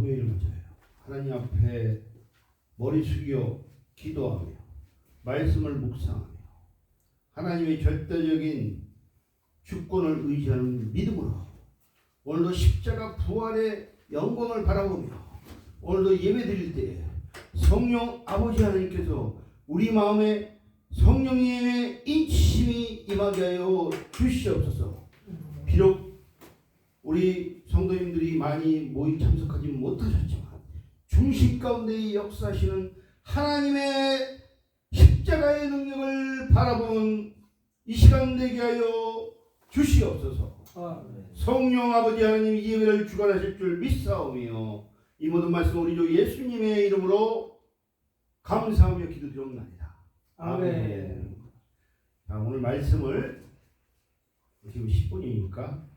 금요일 맞아요. 하나님 앞에 머리 숙여 기도하며 말씀을 묵상하며 하나님의 절대적인 주권을 의지하는 믿음으로 오늘도 십자가 부활의 영광을 바라보며 오늘도 예배 드릴 때 성령 아버지 하나님께서 우리 마음에 성령님의 인치심이 임하게 하여 주시옵소서. 비록 우리 성도님들이 많이 모임 참석하지 못하셨지만 중심 가운데 역사하시는 하나님의 십자가의 능력을 바라본 이 시간 되게 하여 주시옵소서. 성령 아버지 하나님 이 예배를 주관하실 줄 믿사오며 이 모든 말씀 우리 주 예수님의 이름으로 감사하며 기도드립니다. 아멘. 자, 오늘 말씀을 지금 10분이니까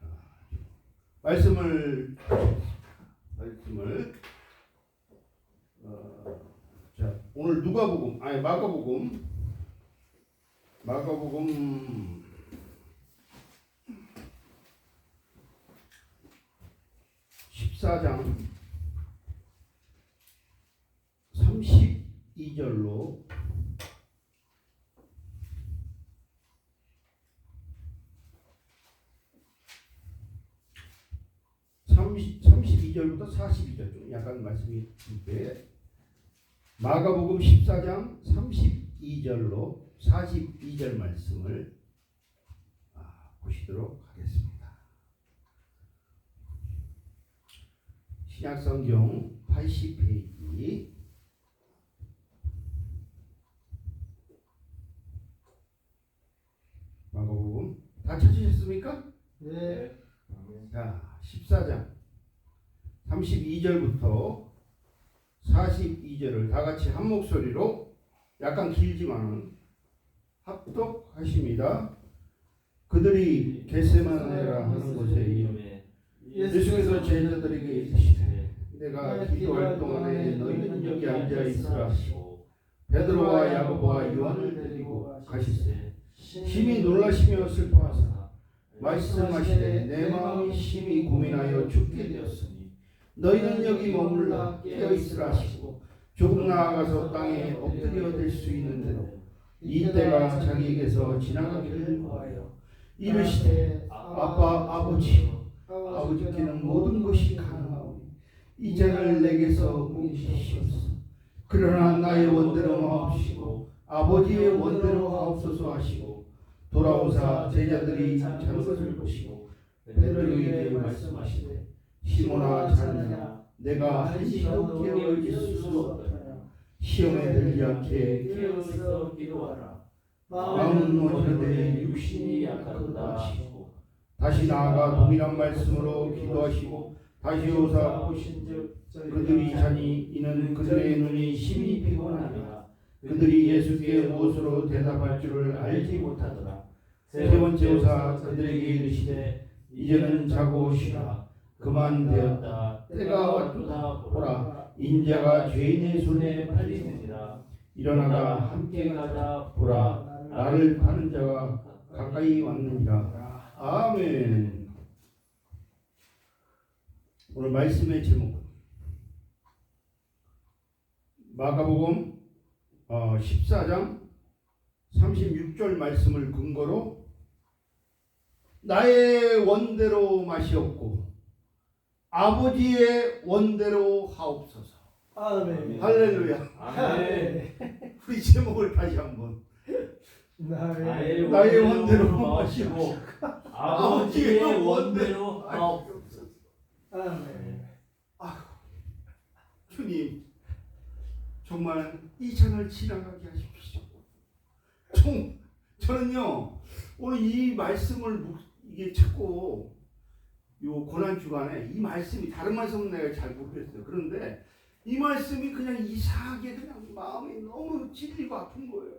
말씀을 자, 오늘 마가복음 14장 32절로 32절부터 42절 좀 약간 말씀이 긴데 마가복음 14장 32절로 42절 말씀을 보시도록 하겠습니다. 신약성경 80페이지 마가복음 다 찾으셨습니까? 네. 자, 14장 32절부터 42절을 다 같이 한 목소리로 약간 길지만은 합독하십니다. 그들이 겟세마네라 하는 곳에 예수께서 제자들에게 이르시되 내가 기도할 동안에 너희는 여기 앉아 있으라 하시고 베드로와 야고보와 요한을 데리고 가시되 심히 놀라시며 슬퍼하사 말씀하시되 내 마음이 심히 고민하여 죽게 되었으니 너희는 여기 머물러 깨어 있으라 하시고 조금 나아가서 땅에 엎드려 댈 수 있는 대로 이때가 자기에게서 지나가기를 구하여 이르시되 아버지께는 모든 것이 가능하오니 이 잔을 내게서 옮기시옵소서. 그러나 나의 원대로 마옵시고 아버지의 원대로 하옵소서 하시고 돌아오사 제자들이 잠자는 것을 보시고 베드로에게 말씀하시되 시몬아 자느냐 내가 한시도 깨어 있을 수 없더냐. 시험에 들지 않게 깨어 있어 기도하라. 마음은 원하되 육신이 약하도다 하시고 다시 나아가 동일한 말씀으로 기도하시고 다시 오사 보신즉 그들이 자니 이는 그들의 눈이 심히 피곤하니라. 그들이 예수께 무엇으로 대답할 줄을 알지 못하더라. 세 번째 오사 그들에게 이르시되 이제는 자고 쉬라. 그만 되었다. 때가 왔도다. 보라 인자가 죄인의 손에 팔리느니라. 일어나라 함께 가자. 보라 나를 파는 자가 가까이 왔느니라. 아멘. 오늘 말씀의 제목은 마가복음 14장 36절 말씀을 근거로 나의 원대로 마시옵고 아버지의 원대로 하옵소서. 아멘. 할렐루야. 아멘. 우리 제목을 다시 한번 나의 원대로 마시고 아버지의 원대로 하옵소서. 아멘. 주님 정말 이 잔을 지나가게 하십시오. 저는요 오늘 이 말씀을 이게 찾고 요 고난 주간에 이 말씀이 다른 말씀은 내가 잘 모르겠어요. 그런데 이 말씀이 그냥 이상하게 그냥 마음이 너무 찔리고 아픈 거예요.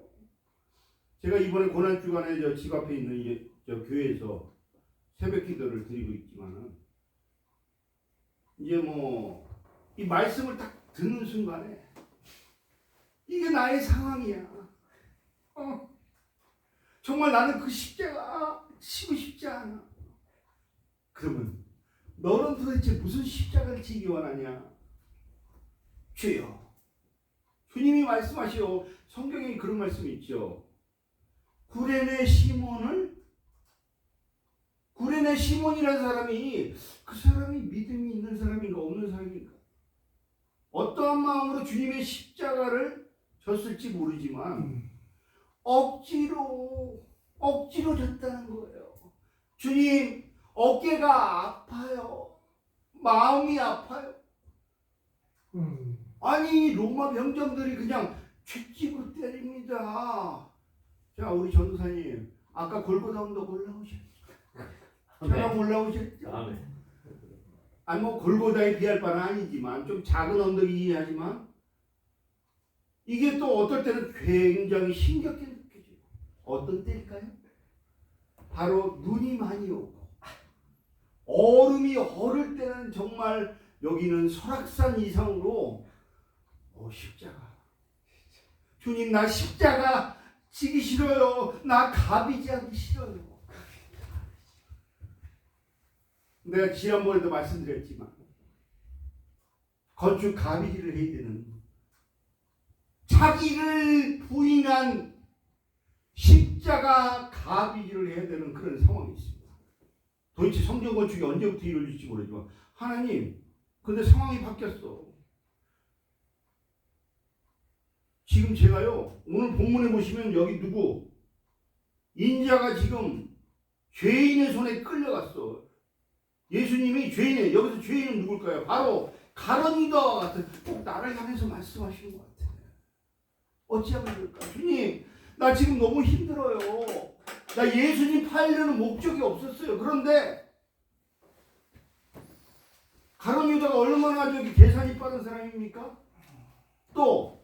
제가 이번에 고난 주간에 저 집 앞에 있는 저 교회에서 새벽 기도를 드리고 있지만은 이제 뭐 이 말씀을 딱 듣는 순간에 이게 나의 상황이야. 정말 나는 그 십자가 지고 싶지 않아. 그러면 너는 도대체 무슨 십자가를 지기 원하냐? 주여. 주님이 말씀하시오. 성경에 그런 말씀이 있죠. 구레네 시몬이라는 사람이 그 사람이 믿음이 있는 사람인가 없는 사람인가, 어떠한 마음으로 주님의 십자가를 졌을지 모르지만 억지로 졌다는 거예요. 주님, 어깨가 아파요. 마음이 아파요. 아니, 로마 병정들이 그냥 죗집으로 때립니다. 자, 우리 전도사님, 아까 골고다 언덕 올라오셨죠? 차량 올라오셨죠? 아멘. 아니, 뭐 골고다에 비할 바는 아니지만 좀 작은 언덕이긴 하지만 이게 또 어떨 때는 굉장히 힘겹게 느껴져요. 어떤 때일까요? 바로 눈이 많이 오고 얼음이 얼을 때는 정말 여기는 설악산 이상으로 십자가, 주님 나 십자가 지기 싫어요. 나 가비지 하기 싫어요. 내가 지난번에도 말씀드렸지만 건축 가비지를 해야 되는, 자기를 부인한 십자가 가비지를 해야 되는 그런 상황이 있습니다. 도대체 성전 건축이 언제부터 이루어질지 모르지만 하나님, 근데 상황이 바뀌었어. 지금 제가요, 오늘 본문에 보시면 여기 누구? 인자가 지금 죄인의 손에 끌려갔어. 예수님이 죄인이에요. 여기서 죄인은 누굴까요? 바로 가룟 유다와 같은, 꼭 나를 향해서 말씀하시는 것 같아요. 어찌하면 될까? 주님, 나 지금 너무 힘들어요. 나 예수님 팔려는 목적이 없었어요. 그런데 가룟 유다가 얼마나 저기 계산이 빠른 사람입니까? 또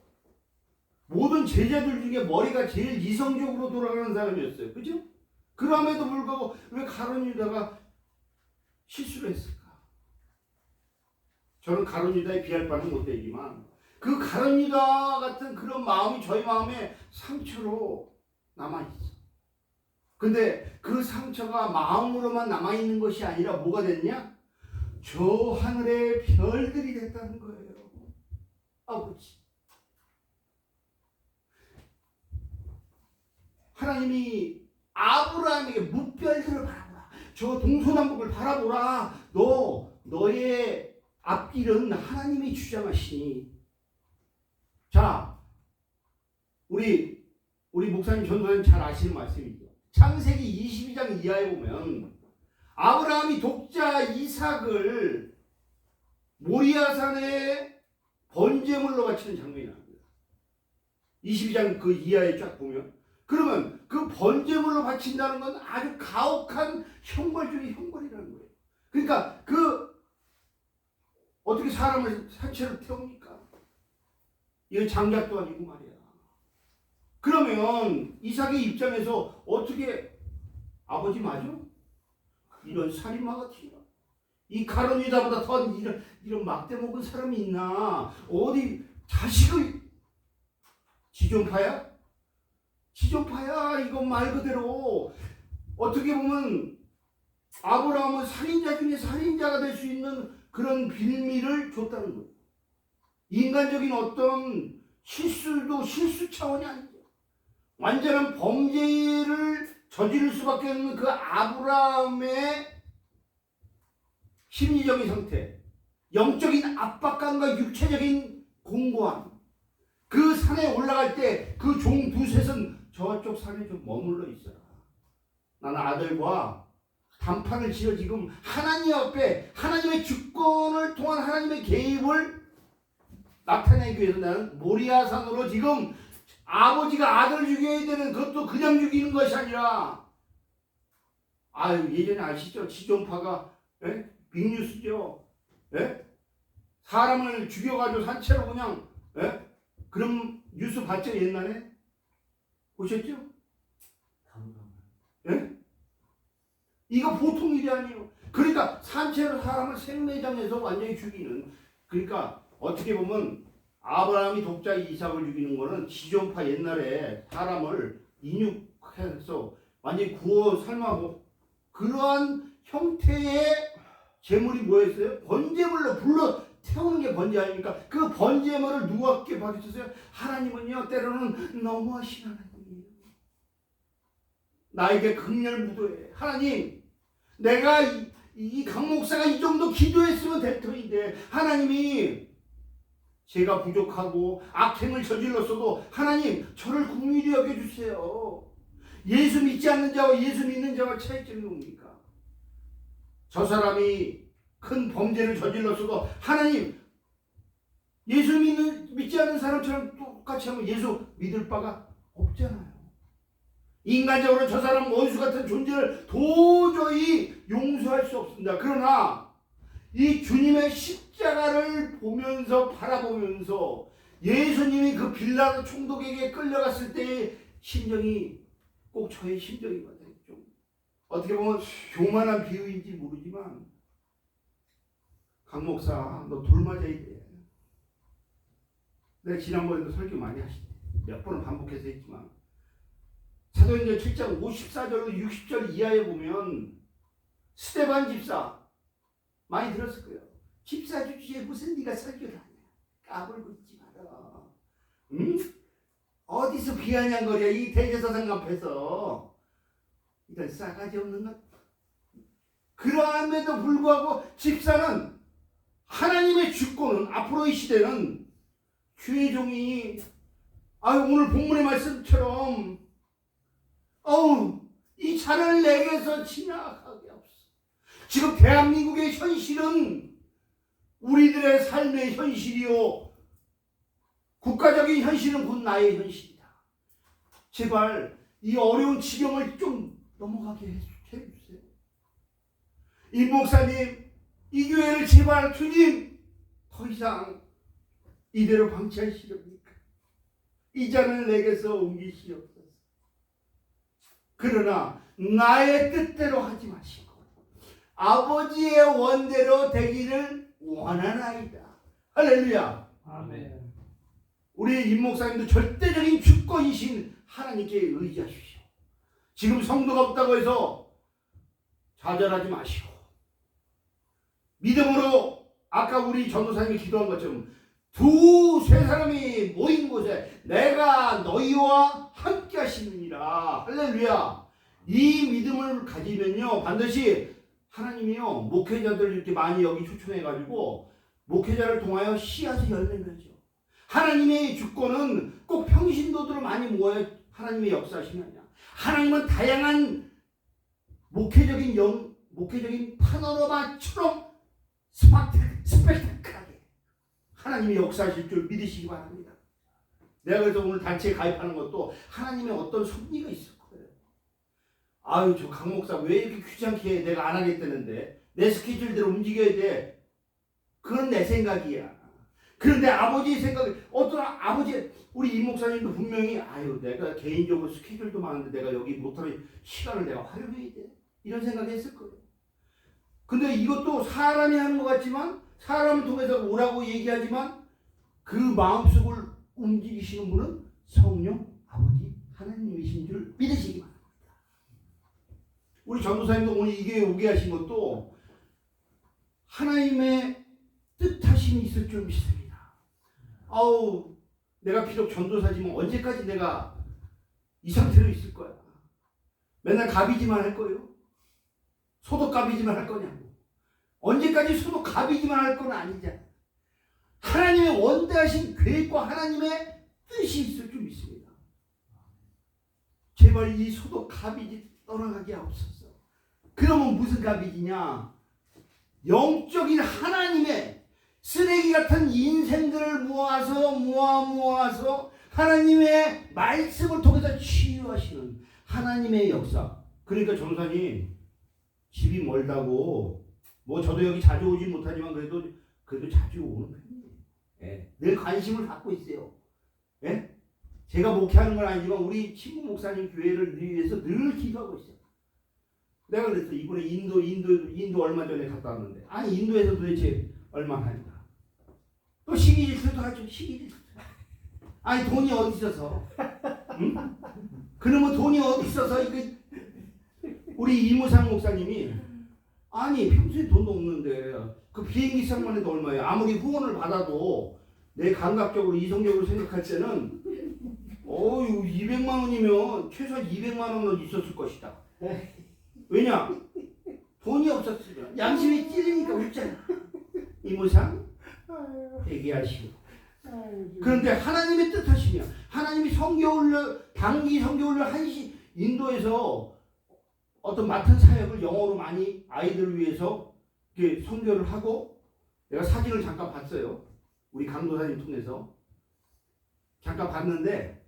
모든 제자들 중에 머리가 제일 이성적으로 돌아가는 사람이었어요. 그죠? 그럼에도 불구하고 왜 가룟 유다가 실수를 했을까? 저는 가룟 유다에 비할 바는 못 되지만 그 가룟 유다 같은 그런 마음이 저희 마음에 상처로 남아있어. 근데 그 상처가 마음으로만 남아있는 것이 아니라 뭐가 됐냐? 저 하늘의 별들이 됐다는 거예요. 아버지, 하나님이 아브라함에게 무별들을 바라보라, 저 동서남북을 바라보라, 너의 앞길은 하나님이 주장하시니. 자, 우리 목사님, 전도사님 잘 아시는 말씀이죠. 창세기 22장 이하에 보면 아브라함이 독자 이삭을 모리아산에 번제물로 바치는 장면이 나옵니다. 22장 그 이하에 쫙 보면, 그러면 그 번제물로 바친다는 건 아주 가혹한 형벌 중에 형벌이라는 거예요. 그러니까 어떻게 사람을 산채로 태웁니까? 이거 장작도 아니고 말이야. 그러면 이삭의 입장에서 어떻게, 아버지 맞아? 이런 살인마 같으냐? 이 가룟 유다보다 더 이런 막대 먹은 사람이 있나? 어디 자식을 지존파야? 지존파야. 이건 말 그대로 어떻게 보면 아브라함은 살인자 중에 살인자가 될 수 있는 그런 빌미를 줬다는 거예요. 인간적인 어떤 실수도 실수 차원이 아니죠. 완전한 범죄를 저지를 수밖에 없는 그 아브라함의 심리적인 상태, 영적인 압박감과 육체적인 공고함, 그 산에 올라갈 때 그 종 두셋은 저쪽 산에 좀 머물러 있어라. 나는 아들과 단판을 지어 지금 하나님 앞에 하나님의 주권을 통한 하나님의 개입을 나타내기 위해서 나는 모리아산으로 지금 아버지가 아들을 죽여야 되는, 그것도 그냥 죽이는 것이 아니라, 예전에 아시죠? 지존파가 빅뉴스죠. 사람을 죽여가지고 산채로 그냥 그런 뉴스 봤죠? 옛날에 보셨죠? 이거 보통 일이 아니에요. 그러니까 산채로 사람을 생매장해서 완전히 죽이는, 그러니까 어떻게 보면 아브라함이 독자 이삭을 죽이는 거는 지존파 옛날에 사람을 인육해서 완전히 구워 삶아고, 그러한 형태의 제물이 뭐였어요? 번제물로 불러 세우는 게 번제 아닙니까? 그 번제물을 누구께 받으셨어요? 하나님은요 때로는 너무하신 하나님이에요. 나에게 극렬무도해. 하나님, 내가 이 강목사가 이 정도 기도했으면 될 터인데 하나님이 제가 부족하고 악행을 저질렀어도 하나님 저를 긍휼히 여겨주세요. 예수 믿지 않는 자와 예수 믿는 자와 차이점이 뭡니까? 저 사람이 큰 범죄를 저질렀어도 하나님 예수 믿지 않는 사람처럼 똑같이 하면 예수 믿을 바가 없잖아요. 인간적으로 저 사람 원수 같은 존재를 도저히 용서할 수 없습니다. 그러나 이 주님의 십자가를 보면서 바라보면서 예수님이 그 빌라도 총독에게 끌려갔을 때의 심정이 꼭 저의 심정이거든요. 좀 어떻게 보면 교만한 비유인지 모르지만 강 목사 너 돌 맞아야 돼. 내가 지난번에도 설교 많이 하시대. 몇 번은 반복해서 했지만 사도행전 7장 54절로 60절 이하에 보면 스데반 집사 많이 들었을 거예요. 집사 주지에 무슨 네가 설교를 하냐. 까불고 있지 마라. 응? 어디서 비아냥거려 이 대제사장 앞에서. 이런 싸가지 없는 것. 그러함에도 불구하고 집사는 하나님의 주권은 앞으로 이 시대는 주의 종이 오늘 본문의 말씀처럼 이 잔을 내게서 지나가게 없어. 지금 대한민국의 현실은 우리들의 삶의 현실이요 국가적인 현실은 곧 나의 현실이다. 제발 이 어려운 지경을 좀 넘어가게 해주세요. 이 목사님 이 교회를 제발 주님 더 이상 이대로 방치하시렵니까? 이 잔을 내게서 옮기시옵소서. 그러나 나의 뜻대로 하지 마시고 아버지의 원대로 되기를 원하나이다. 할렐루야. 아멘. 우리 임 목사님도 절대적인 주권이신 하나님께 의지하십시오. 지금 성도가 없다고 해서 좌절하지 마시고 믿음으로 아까 우리 전도사님이 기도한 것처럼 두세 사람이 모인 곳에 내가 너희와 함께 하시느니라. 할렐루야. 이 믿음을 가지면요 반드시 하나님이요 목회자들 이렇게 많이 여기 초청해가지고 목회자를 통하여 씨앗을 열매맺죠. 하나님의 주권은 꼭 평신도들을 많이 모아야 하나님의 역사하심이 아니야. 하나님은 다양한 목회적인 파노라마처럼 스펙타클하게 하나님이 역사하실 줄 믿으시기 바랍니다. 내가 그래서 오늘 단체에 가입하는 것도 하나님의 어떤 섭리가 있을 거예요. 저 강 목사 왜 이렇게 귀찮게 해? 내가 안 하겠다는데 내 스케줄대로 움직여야 돼. 그건 내 생각이야. 그런데 아버지의 생각이 우리 임 목사님도 분명히 내가 개인적으로 스케줄도 많은데 내가 여기 못하는 시간을 내가 활용해야 돼. 이런 생각을 했을 거예요. 근데 이것도 사람이 하는 것 같지만 사람을 통해서 오라고 얘기하지만 그 마음속을 움직이시는 분은 성령 아버지 하나님이신 줄 믿으시기 바랍니다. 우리 전도사님도 오늘 이 교회에 오게 하신 것도 하나님의 뜻하심이 있을 줄 믿습니다. 내가 비록 전도사지만 언제까지 내가 이 상태로 있을 거야. 맨날 가비지만 할 거예요. 소독 가비지만 할 거냐고. 언제까지 소독 가비지만 할 건 아니잖아. 하나님의 원대하신 계획과 하나님의 뜻이 있을 줄 믿습니다. 제발 이 소독 가비지 떠나가게 하옵소서. 그러면 무슨 가비지냐? 영적인 하나님의 쓰레기 같은 인생들을 모아서 하나님의 말씀을 통해서 치유하시는 하나님의 역사. 그러니까 전사님 집이 멀다고 저도 여기 자주 오지 못하지만 그래도 자주 오는 편이에요. 늘 관심을 갖고 있어요. 제가 목회하는 건 아니지만 우리 친구 목사님 교회를 위해서 늘 기도하고 있어요. 내가 그랬어. 이번에 인도 얼마 전에 갔다 왔는데 인도에서 도대체 얼마나 하니까 또 시기질투도 하죠. 시기질투. 돈이 어디 있어서? 응? 그러면 돈이 어디 있어서 우리 이무상 목사님이 평소에 돈도 없는데 그 비행기값만 해도 얼마예요? 아무리 후원을 받아도 내 감각적으로 이성적으로 생각할 때는 200만 원이면 최소한 200만 원은 있었을 것이다. 왜냐? 돈이 없었으면 양심이 찔리니까 웃잖아. 이모상 얘기하시고. 그런데 하나님의 뜻하시냐? 하나님이 성교훈련 단기 성교훈련 한시 인도에서 어떤 맡은 사역을 영어로 많이 아이들을 위해서 이렇게 선교를 하고 내가 사진을 잠깐 봤어요. 우리 강도사님 통해서 잠깐 봤는데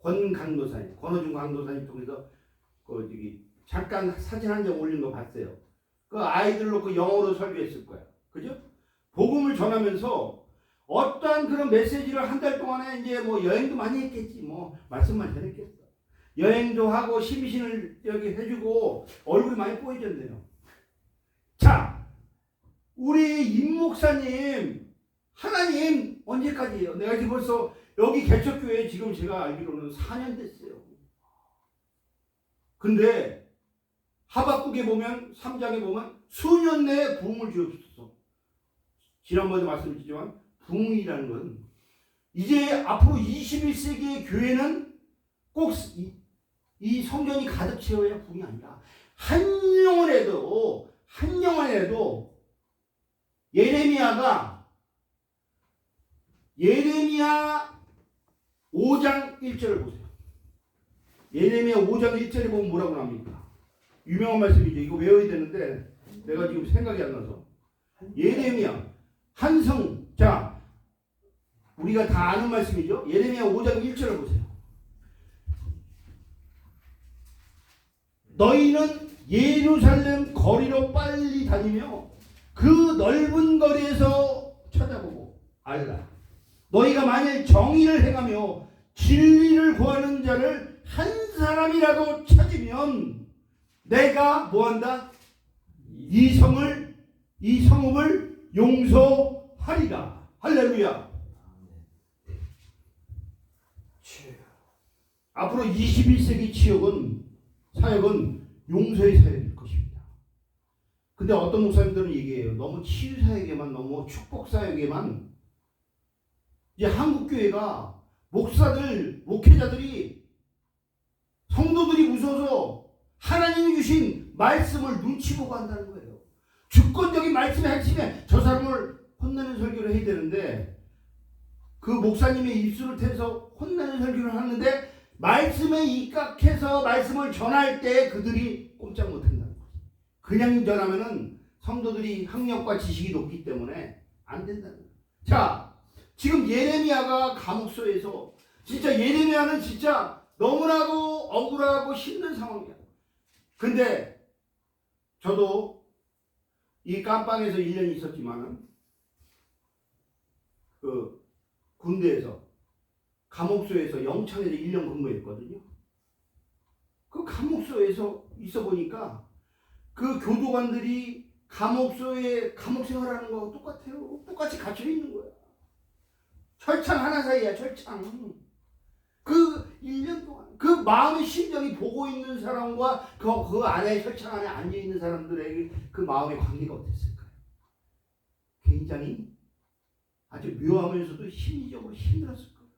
권강도사님, 권호중 강도사님 통해서 잠깐 사진 한 장 올린 거 봤어요. 그 아이들 놓고 영어로 설교했을 거야. 그죠? 복음을 전하면서 어떠한 그런 메시지를 한 달 동안에 이제 뭐 여행도 많이 했겠지. 뭐 말씀만 전했겠어. 여행도 하고 심신을 여기 해주고 얼굴이 많이 뽀얘졌네요. 자, 우리 임 목사님 하나님 언제까지예요? 내가 지금 벌써 여기 개척교회 지금 제가 알기로는 4년 됐어요. 근데 하박국에 보면 3장에 보면 수년 내에 부흥을 주옵소서. 지난번에 말씀드렸지만 부흥이라는 건 이제 앞으로 21세기의 교회는 꼭 이 성전이 가득 채워야 부흥이 아니라 한 영혼에도 예레미야 5장 1절을 보세요. 예레미야 5장 1절에 보면 뭐라고 나옵니까? 유명한 말씀이죠. 이거 외워야 되는데 내가 지금 생각이 안 나서. 예레미야 한성. 자, 우리가 다 아는 말씀이죠. 예레미야 5장 1절을 보세요. 너희는 예루살렘 거리로 빨리 다니며 그 넓은 거리에서 찾아보고 알라. 너희가 만일 정의를 행하며 진리를 구하는 자를 한 사람이라도 찾으면 내가 뭐한다? 이 성읍을 용서하리라. 할렐루야. 앞으로 21세기 사역은 용서의 사역일 것입니다. 근데 어떤 목사님들은 얘기해요. 너무 치유 사역에만, 너무 축복 사역에만. 이제 한국 교회가 목회자들이 성도들이 무서워서 하나님이 주신 말씀을 눈치 보고 한다는 거예요. 주권적인 말씀의 핵심에 저 사람을 혼내는 설교를 해야 되는데 그 목사님의 입술을 태서 혼내는 설교를 하는데 말씀에 입각해서 말씀을 전할 때 그들이 꼼짝 못한다는 거죠. 그냥 전하면은 성도들이 학력과 지식이 높기 때문에 안 된다는 거예요. 자, 지금 예레미야가 감옥소에서 진짜 예레미야는 진짜 너무나도 억울하고 힘든 상황이야. 근데 저도 이 깜빵에서 1년 있었지만은 그 군대에서 감옥소에서 영창에서 1년 근무했거든요. 그 감옥소에서 있어 보니까 그 교도관들이 감옥소에 감옥 생활하는 거하고 똑같아요. 똑같이 갇혀 있는 거야. 철창 하나 사이야, 철창. 그 1년 동안 그 마음의 심정이 보고 있는 사람과 그 안에 철창 안에 앉아 있는 사람들에게 그 마음의 관계가 어땠을까요? 굉장히 아주 묘하면서도 심리적으로 힘들었을 거예요.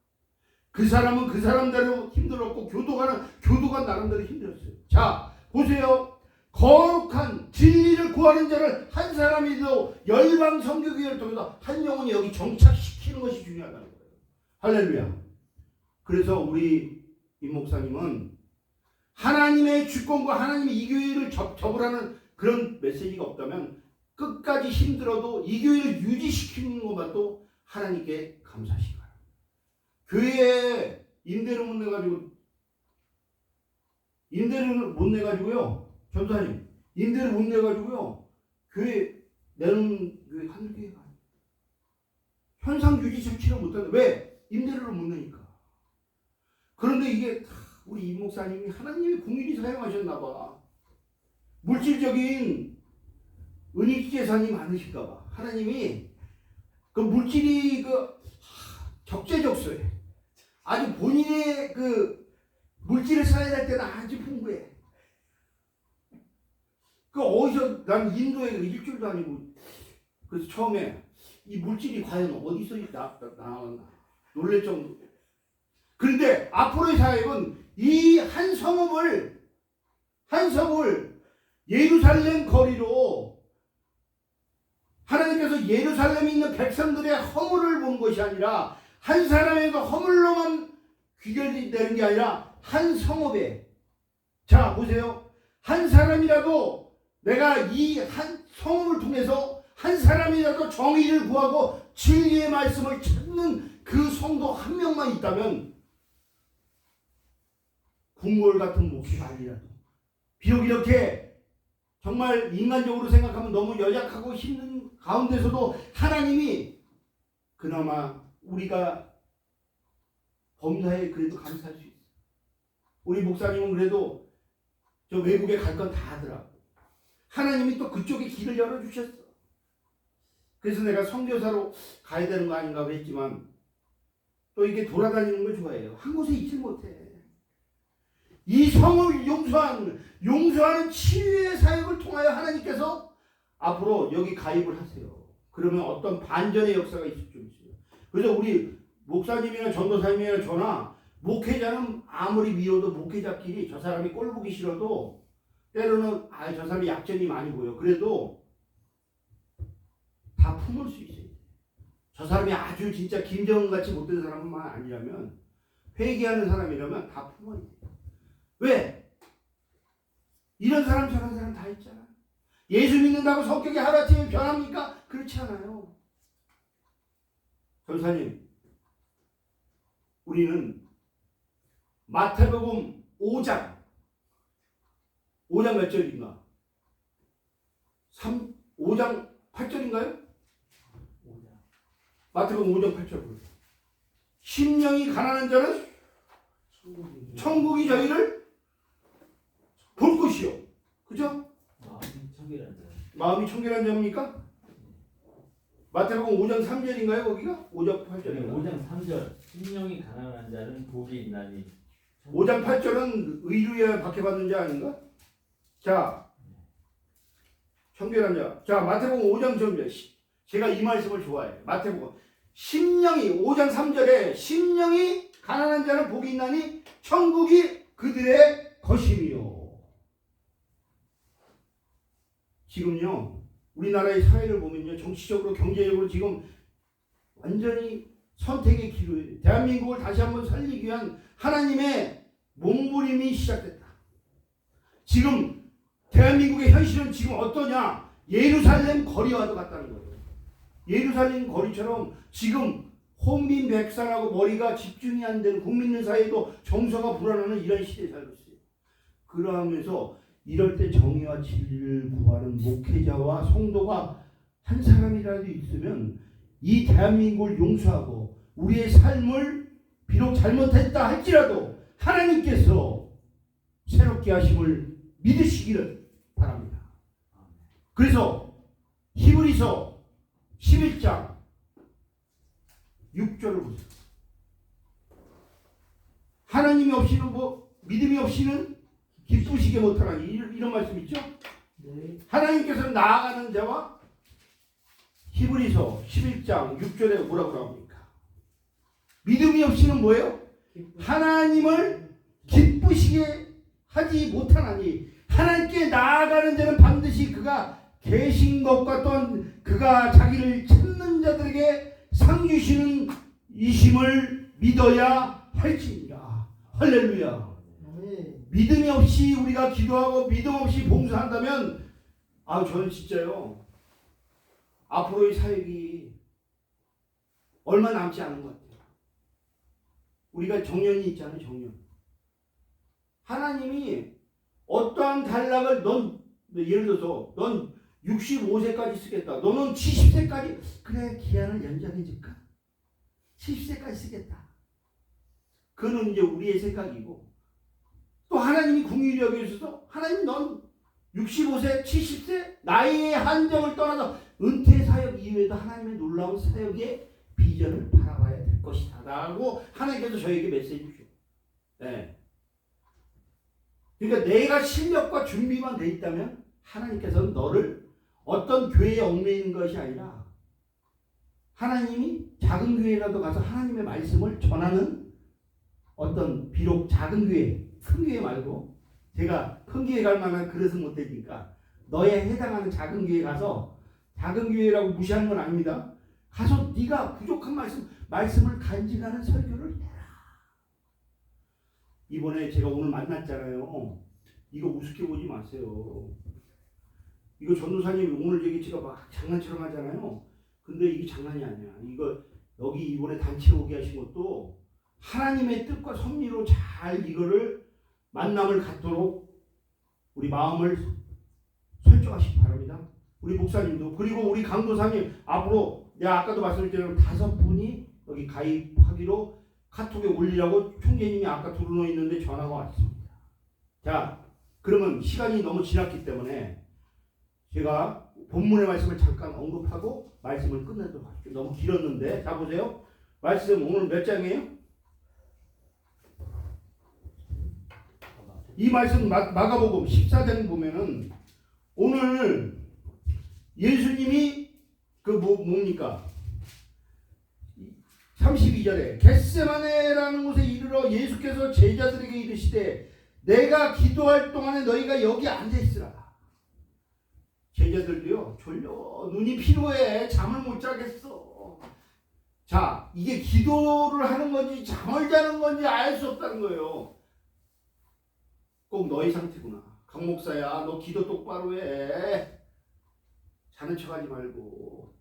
그 사람은 그 사람대로 힘들었고 교도관 나름대로 힘들었어요. 자, 보세요. 거룩한 진리를 구하는 자를 한 사람이도 열방 선교교회를 통해서 한 영혼이 여기 정착시키는 것이 중요하다는 거예요. 할렐루야. 그래서 우리 임 목사님은 하나님의 주권과 하나님의 이 교회를 접으라는 그런 메시지가 없다면 끝까지 힘들어도 이 교회를 유지시키는 것만도 하나님께 감사하시기 바랍니다. 교회에 임대를 못 내가지고요. 전사님, 임대를 못 내가지고요. 교회 내는 교회 하늘교회가 아니에요. 현상 유지 조치를 못하는데 왜? 임대를 못 내니까. 그런데 이게 다 우리 임 목사님이 하나님의 궁일이 사용하셨나봐. 물질적인 은닉 재산이 많으실까봐 하나님이 그 물질이 적재적소해. 아주 본인의 그 물질을 써야 될 때는 아주 풍부해. 그 어디서 난 인도에 일주일도 아니고 그래서 처음에 이 물질이 과연 어디서 나왔나 놀랄 정도. 그런데 앞으로의 사역은 이 한 성읍을 예루살렘 거리로 하나님께서 예루살렘에 있는 백성들의 허물을 본 것이 아니라 한 사람의 그 허물로만 귀결이 되는 게 아니라 한 성읍에, 자 보세요, 한 사람이라도 내가 이 한 성읍을 통해서 한 사람이라도 정의를 구하고 진리의 말씀을 찾는 그 성도 한 명만 있다면 궁궐 같은 목소리가 아니라도, 비록 이렇게 정말 인간적으로 생각하면 너무 연약하고 힘든 가운데서도 하나님이 그나마 우리가 범사에 그래도 감사할 수 있어요. 우리 목사님은 그래도 저 외국에 갈 건 다 하더라고. 하나님이 또 그쪽에 길을 열어주셨어. 그래서 내가 선교사로 가야 되는 거 아닌가 했지만 또 이렇게 돌아다니는 걸 좋아해요. 한 곳에 있지 못해. 이 성을 용서하는 치유의 사역을 통하여 하나님께서 앞으로 여기 가입을 하세요. 그러면 어떤 반전의 역사가 있을 줄 있어요. 그래서 우리 목사님이나 전도사님이나 저나 목회자는 아무리 미워도 목회자끼리 저 사람이 꼴 보기 싫어도 때로는 저 사람이 약점이 많이 보여. 그래도 다 품을 수 있어요. 저 사람이 아주 진짜 김정은같이 못된 사람만 아니라면, 회개하는 사람이라면 다 품어야 돼요. 왜? 이런 사람 저런 사람 다 있잖아. 예수 믿는다고 성격이 하루아침에 변합니까? 그렇지 않아요. 전사님, 우리는 마태복음 5장 몇 절인가? 5장 8절인가요? 마태복음 5장 8절. 심령이 가난한 자는 천국이 저희를 볼 것이요. 그죠? 마음이 청결한 자입니까? 마태복음 5장 3절인가요? 거기가? 5장 8절인가? 5장 3절. 심령이 가난한 자는 복이 있나니. 5장 8절은 의류에 박해받는 자 아닌가? 자, 청결한 자. 자, 마태복음 5장 3절. 제가 이 말씀을 좋아해요. 마태복음 5장 3절에 심령이 가난한 자는 복이 있나니 천국이 그들의 것이며. 지금요, 우리나라의 사회를 보면요, 정치적으로 경제적으로 지금 완전히 선택의 기로에 대한민국을 다시 한번 살리기 위한 하나님의 몸부림이 시작됐다. 지금 대한민국의 현실은 지금 어떠냐? 예루살렘 거리와도 같다는 거예요. 예루살렘 거리처럼 지금 혼민백산하고 머리가 집중이 안 되는 국민들 사이에도 정서가 불안하는 이런 시대에 살고 있어요. 그러면서 이럴 때 정의와 진리를 구하는 목회자와 성도가 한 사람이라도 있으면 이 대한민국을 용서하고 우리의 삶을 비록 잘못했다 할지라도 하나님께서 새롭게 하심을 믿으시기를 바랍니다. 그래서 히브리서 11장 6절을 보세요. 하나님이 없이는 믿음이 없이는 기쁘시게 못하나니, 이런 말씀 있죠? 네. 하나님께서는 나아가는 자와, 히브리서 11장 6절에 뭐라고 나옵니까? 믿음이 없이는 뭐예요? 하나님을 기쁘시게 하지 못하나니, 하나님께 나아가는 자는 반드시 그가 계신 것과 또한 그가 자기를 찾는 자들에게 상 주시는 이심을 믿어야 할지니라. 할렐루야. 믿음이 없이 우리가 기도하고 믿음 없이 봉사한다면 저는 진짜요, 앞으로의 사역이 얼마 남지 않은 것 같아요. 우리가 정년이 있잖아요. 정년. 하나님이 어떠한 단락을 예를 들어서 넌 65세까지 쓰겠다. 너는 70세까지 그래, 기한을 연장해 줄까? 70세까지 쓰겠다. 그는 이제 우리의 생각이고, 또 하나님이 긍휼히 여기셔서 하나님 넌 65세, 70세 나이의 한정을 떠나서 은퇴 사역 이후에도 하나님의 놀라운 사역의 비전을 바라봐야 될 것이다 라고 하나님께서 저에게 메시지 주셔. 네. 그러니까 내가 실력과 준비만 돼 있다면 하나님께서는 너를 어떤 교회에 얽매이는 것이 아니라 하나님이 작은 교회라도 가서 하나님의 말씀을 전하는 어떤 비록 작은 교회, 큰 교회 말고 제가 큰 교회 갈 만한 그릇은 못 되니까 너에 해당하는 작은 교회 가서 작은 교회라고 무시하는 건 아닙니다. 가서 네가 부족한 말씀을 간직하는 설교를 해라. 이번에 제가 오늘 만났잖아요. 이거 우습게 보지 마세요. 이거 전도사님 오늘 얘기 제가 막 장난처럼 하잖아요. 근데 이게 장난이 아니야. 이거 여기 이번에 단체 오게 하신 것도 하나님의 뜻과 섭리로 잘 이거를 만남을 갖도록 우리 마음을 설정하시기 바랍니다. 우리 목사님도 그리고 우리 강도사님 앞으로 내가 아까도 말씀드렸지만 5분이 여기 가입하기로 카톡에 올리라고 총재님이 아까 들어놓여 있는데 전화가 왔습니다. 자, 그러면 시간이 너무 지났기 때문에 제가 본문의 말씀을 잠깐 언급하고 말씀을 끝내도록 할게요. 너무 길었는데 자 보세요. 말씀 오늘 몇 장이에요? 이 말씀 마가복음 14장 보면은 오늘 예수님이 뭡니까? 32절에 겟세마네라는 곳에 이르러 예수께서 제자들에게 이르시되 내가 기도할 동안에 너희가 여기 앉아있으라. 제자들도요 졸려 눈이 피로해 잠을 못 자겠어. 자, 이게 기도를 하는 건지 잠을 자는 건지 알 수 없다는 거예요. 꼭 너희 상태구나. 강 목사야 너 기도 똑바로 해. 자는 척하지 말고.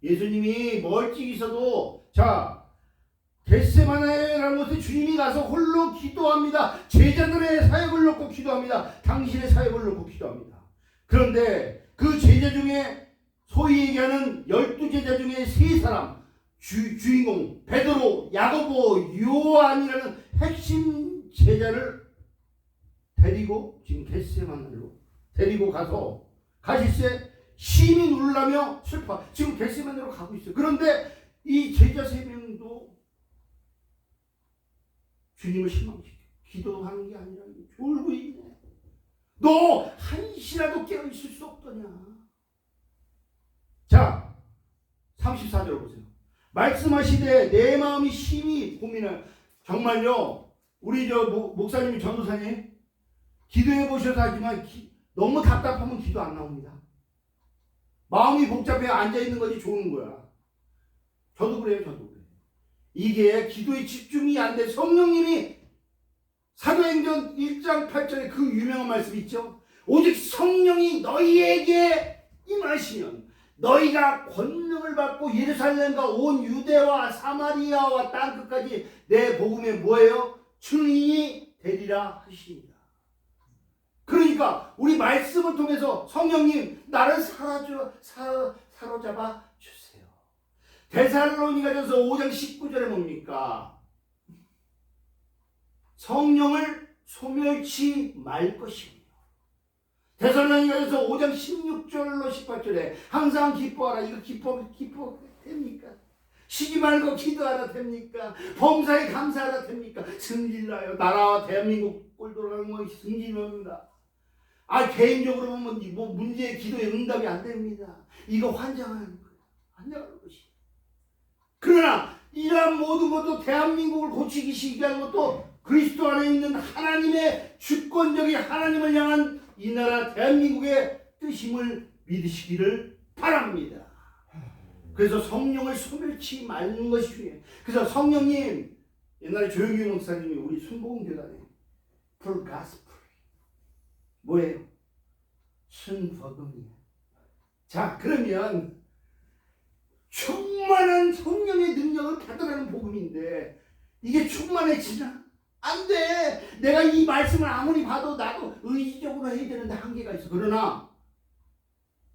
예수님이 멀찍이 있어도 자 겟세마네라는 곳에 주님이 가서 홀로 기도합니다. 제자들의 사역을 놓고 기도합니다. 당신의 사역을 놓고 기도합니다. 그런데 그 제자 중에 소위 얘기하는 12제자 중에 3사람 주인공 베드로, 야고보, 요한이라는 핵심 제자를 데리고 지금 겟세마네로 데리고 가서 가실새 심히 놀라며 슬퍼. 지금 겟세마네로 가고 있어요. 그런데 이 제자 3명도 주님을 실망시켜. 기도하는 게 아니라 졸고 있네. 너 한시라도 깨어있을 수 없더냐. 자 34절 보세요. 말씀하시되 내 마음이 심히 고민해. 정말요 우리 목사님이 전도사님 기도해 보셔서 하지만 너무 답답하면 기도 안 나옵니다. 마음이 복잡해 앉아있는 것이 좋은 거야. 저도 그래요. 이게 기도에 집중이 안 돼. 성령님이 사도행전 1장 8절에 그 유명한 말씀 있죠. 오직 성령이 너희에게 임하시면 너희가 권능을 받고 예루살렘과 온 유대와 사마리아와 땅끝까지 내 복음의 뭐예요? 증인이 되리라 하십니다. 그러니까 우리 말씀을 통해서 성령님 나를 사로잡아 주세요. 데살로니가전서 5장 19절에 뭡니까? 성령을 소멸치 말 것이며 데살로니가전서 5장 16절로 18절에 항상 기뻐하라. 이거 기뻐 됩니까? 쉬지 말고 기도하라 됩니까? 범사에 감사하라 됩니까? 승질나요. 나라와 대한민국 꼴 돌아가는 건 승질납니다. 개인적으로 보면 문제의 기도에 응답이 안 됩니다. 이거 환장하는 거예요. 환장하는 것이. 그러나 이러한 모든 것도 대한민국을 고치기 시작한 것도 그리스도 안에 있는 하나님의 주권적인 하나님을 향한 이 나라 대한민국의 뜻임을 믿으시기를 바랍니다. 그래서 성령을 소멸치 말는 것이 중요해요. 그래서 성령님 옛날에 조영규 목사님이 우리 순복음교단에 풀가스풀 뭐예요? 순복음이에요. 자 그러면 충만한 성령의 능력을 받으라는 복음인데 이게 충만해지나? 안 돼. 내가 이 말씀을 아무리 봐도 나도 의지적으로 해야 되는데 한계가 있어. 그러나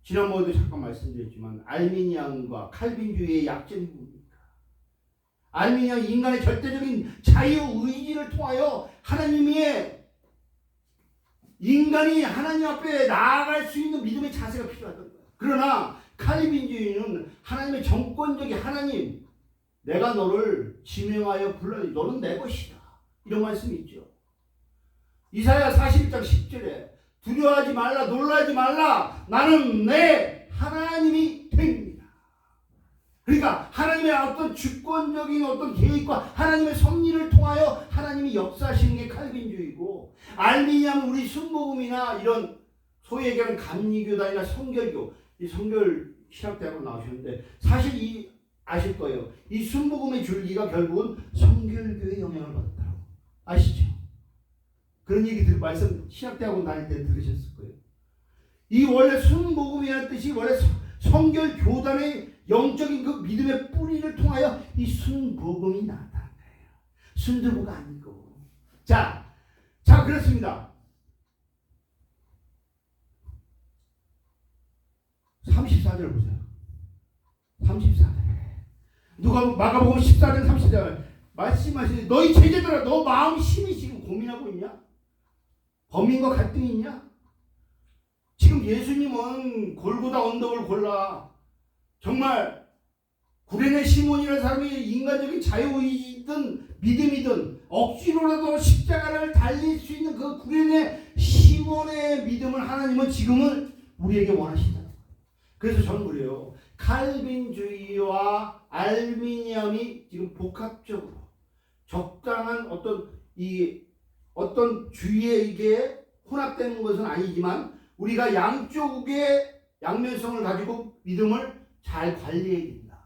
지난번에도 잠깐 말씀드렸지만 알미니안과 칼빈주의의 약점이 뭡니까? 알미니안 인간의 절대적인 자유의지를 통하여 인간이 하나님 앞에 나아갈 수 있는 믿음의 자세가 필요하던 거야. 그러나 칼빈주의는 하나님의 정권적인 하나님, 내가 너를 지명하여 불러 너는 내 것이다. 이런 말씀이 있죠. 이사야 41장 10절에 두려워하지 말라 놀라지 말라 나는 내 하나님이 됩니다. 그러니까 하나님의 어떤 주권적인 어떤 계획과 하나님의 섭리를 통하여 하나님이 역사하시는 게 칼빈주의고, 알미니아는 우리 순복음이나 이런 소위 얘기하는 감리교단이나 성결교, 이 성결 신학대학으로 나오셨는데 사실 이 아실 거예요. 이 순복음의 줄기가 결국은 성결교의 영향을 받았다고 아시죠? 그런 얘기 말씀 신학대학원 다닐 때 들으셨을 거예요. 이 원래 순복음이라는 뜻이 원래 성결교단의 영적인 그 믿음의 뿌리를 통하여 이 순복음이 나타난 거예요. 순두부가 아니고. 자 그렇습니다. 34절 보세요. 34절. 누가 마가복음 14장 34절 말씀하시니 너희 제자들아, 너 마음 심히 지금 고민하고 있냐? 범인과 갈등이 있냐? 지금 예수님은 골고다 언덕을 골라 정말 구레네 시몬이라는 사람이 인간적인 자유의지든 믿음이든 억지로라도 십자가를 달릴 수 있는 그 구레네 시몬의 믿음을 하나님은 지금은 우리에게 원하신다. 그래서 저는 그래요. 칼빈주의와 알미니엄이 지금 복합적으로 적당한 어떤 주의에 이게 혼합되는 것은 아니지만 우리가 양쪽의 양면성을 가지고 믿음을 잘 관리해야 된다.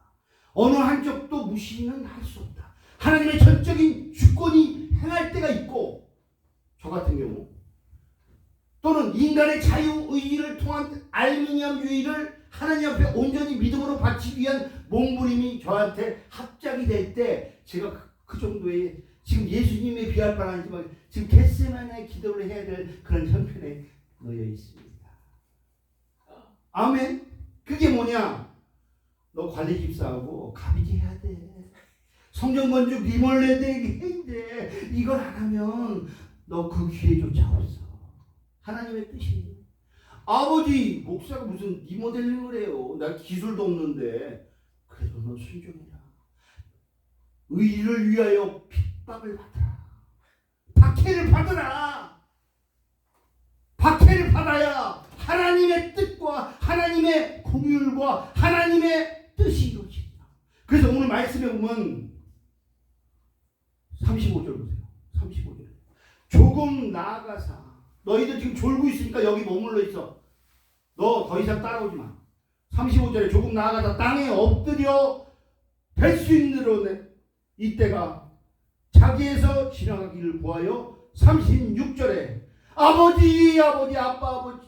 어느 한쪽도 무시는 할 수 없다. 하나님의 전적인 주권이 행할 때가 있고, 저 같은 경우 또는 인간의 자유의지를 통한 알미니엄주의를 하나님 앞에 온전히 믿음으로 바치기 위한 몸부림이 저한테 합작이 될 때 제가 그 정도의 지금 예수님에 비할 바는 아니지만 지금 겟세마네 기도를 해야 될 그런 형편에 놓여 있습니다. 아멘. 그게 뭐냐? 너 관리 집사하고 갑이지 해야 돼. 성전 건축 리몰레 되게 해야 돼. 이걸 안 하면 너 그 기회조차 없어. 하나님의 뜻이. 아버지 목사가 무슨 리모델링을 해요. 나 기술도 없는데. 그래도 너 순종해라. 의를 위하여 핍박을 받아라. 박해를 받아라. 박해를 받아야 하나님의 뜻과 하나님의 긍휼과 하나님의 뜻이 이루어진다. 그래서 오늘 말씀에 보면 35절 보세요. 35절. 조금 나아가사. 너희들 지금 졸고 있으니까 여기 머물러 있어. 너 더 이상 따라오지 마. 35절에 조금 나아가사 땅에 엎드려 뵐 수 있는 이때가 자기에서 지나가기를 구하여 36절에 아버지 아빠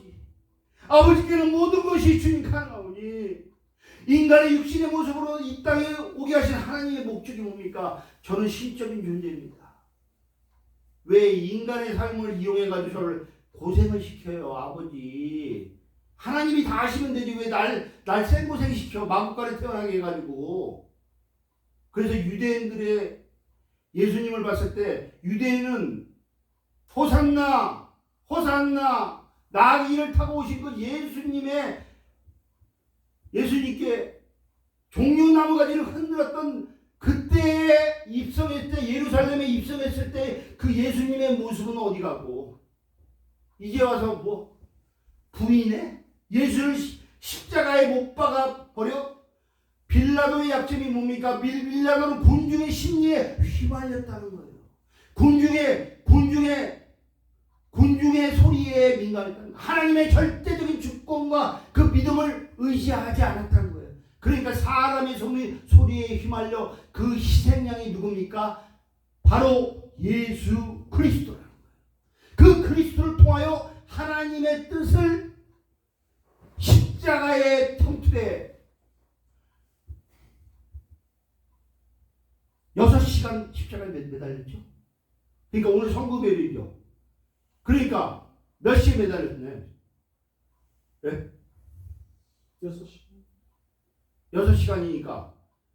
아버지께는 모든 것이 주님 가나오니 인간의 육신의 모습으로 이 땅에 오게 하신 하나님의 목적이 뭡니까? 저는 신적인 존재입니다. 왜 인간의 삶을 이용해가지고 저를 고생을 시켜요, 아버지? 하나님이 다 하시면 되지 왜 날 생고생 시켜 마구간에 태어나게 해가지고. 그래서 유대인들의 예수님을 봤을 때 유대인은 호산나 나귀를 타고 오신 그 예수님께 종려나무가지를 흔들었던 그때 입성했을 때 예루살렘에 입성했을 때 그 예수님의 모습은 어디 가고 이제 와서 뭐 부인해? 예수를 십자가에 못 박아 버려? 빌라도의 약점이 뭡니까? 빌라도는 군중의 심리에 휘말렸다는 거예요. 군중의 소리에 민감했다는 거예요. 하나님의 절대적인 주권과 그 믿음을 의지하지 않았다는 거예요. 그러니까 사람의 소리에 휘말려 그 희생양이 누굽니까? 바로 예수 그리스도라는 거예요. 그 그리스도를 통하여 하나님의 뜻을 십자가의 통틀에 6시간 십자가에 매달렸죠. 그러니까 오늘 성금요일이죠. 그러니까 몇 시에 매달렸네? 네? 6시. 6시간이니까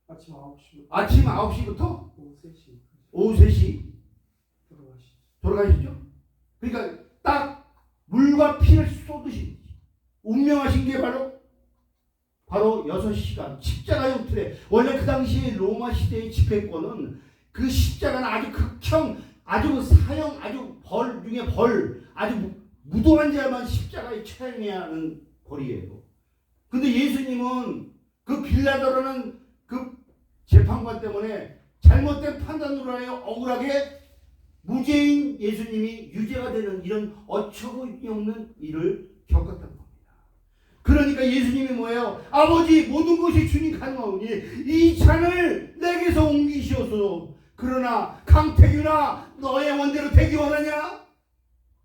아침 9시부터. 아침 9시부터 오후 3시. 오후 3시 돌아가시죠. 그러니까 딱 물과 피를 쏟으신 운명하신 게 바로 6시간 십자가 형틀에. 원래 그 당시에 로마 시대의 집행권은 그 십자가는 아주 극형, 아주 사형, 아주 벌 중에 벌, 아주 무도한 자만 십자가에 처형해야 하는 벌이에요. 근데 예수님은 그 빌라도라는 그 재판관 때문에 잘못된 판단으로 하여 억울하게 무죄인 예수님이 유죄가 되는 이런 어처구니 없는 일을 겪었던 겁니다. 그러니까 예수님이 뭐예요? 아버지 모든 것이 주님 가능하오니 이 잔을 내게서 옮기시옵소서. 그러나 강태규나 너의 원대로 되기 원하냐?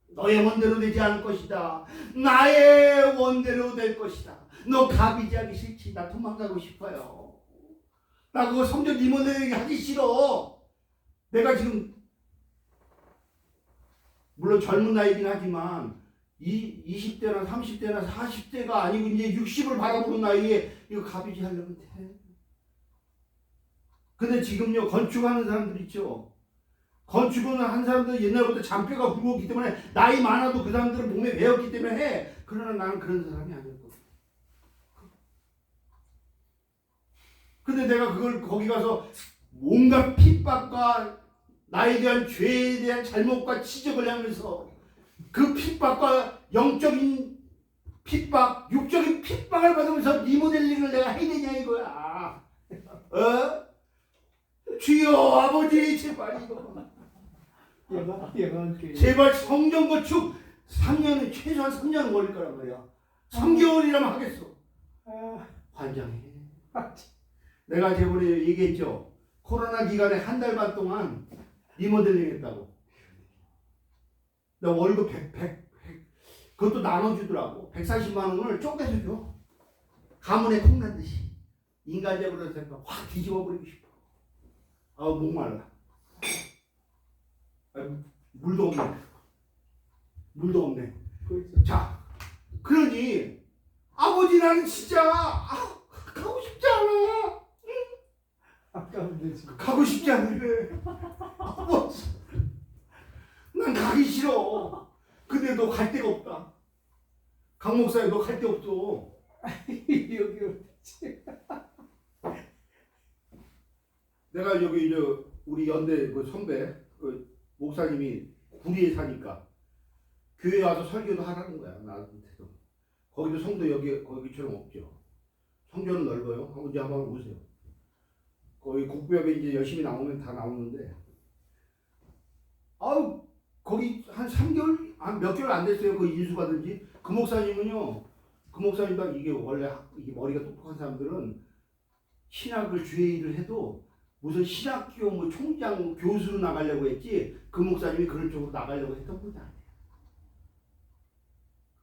너의 원대로 되지 않을 것이다. 나의 원대로 될 것이다. 너 가비지하기 싫지? 나 도망가고 싶어요. 나 그거 성전 임원에게 하기 싫어. 내가 지금 물론 젊은 나이긴 하지만 20대나 30대나 40대가 아니고 이제 60을 바라보는 나이에 이거 가비지 하려면 돼. 근데 지금요 건축하는 사람들 있죠. 건축은 한 사람들 옛날부터 잔뼈가 굵었기 때문에 나이 많아도 그 사람들은 몸에 배웠기 때문에 해. 그러나 나는 그런 사람이 아니었거든. 근데 내가 그걸 거기 가서 온갖 핍박과 나에 대한 죄에 대한 잘못과 지적을 하면서 그 핍박과 영적인 핍박, 육적인 핍박을 받으면서 리모델링을 내가 해야 되냐 이거야. 어? 주여 아버지 제발 이거 제발 성전 건축 3년은 최소한 3년은 걸릴 거란 말이야. 3개월이라면 하겠어. 환장해. 내가 저번에 얘기했죠. 코로나 기간에 한 달 반 동안 리모델링 했다고. 나 월급 100 그것도 나눠주더라고. 140만 원을 쪼개서 줘. 가문에 콩난 듯이. 인간적으로 생각 확 뒤집어버리고 싶어. 아우 목말라. 물도 없네. 물도 없네. 자, 그러니 아버지 나는 진짜 가고 싶지 않아. 아까운데 지금 가고 싶지 않은데. 아버지, 난 가기 싫어. 근데 너 갈 데가 없다. 강 목사님 너 갈 데 없어. 여기 어디지? 내가 여기 우리 연대 그 선배 그 목사님이 구리에 사니까 교회 와서 설교도 하라는 거야 나한테도. 거기도 성도 거기처럼 없죠. 성전은 넓어요. 언제 한번 오세요. 거기 국부협에 이제 열심히 나오면 다 나오는데 아우 거기 한 3개월 몇 개월 안 됐어요. 그 인수 받은지. 그 목사님은요. 그 목사님도 이게 원래 이게 머리가 똑똑한 사람들은 신학을 주회의를 해도 무슨 신학교 뭐 총장 교수로 나가려고 했지 그 목사님이 그런 쪽으로 나가려고 했던 분이 아니에요.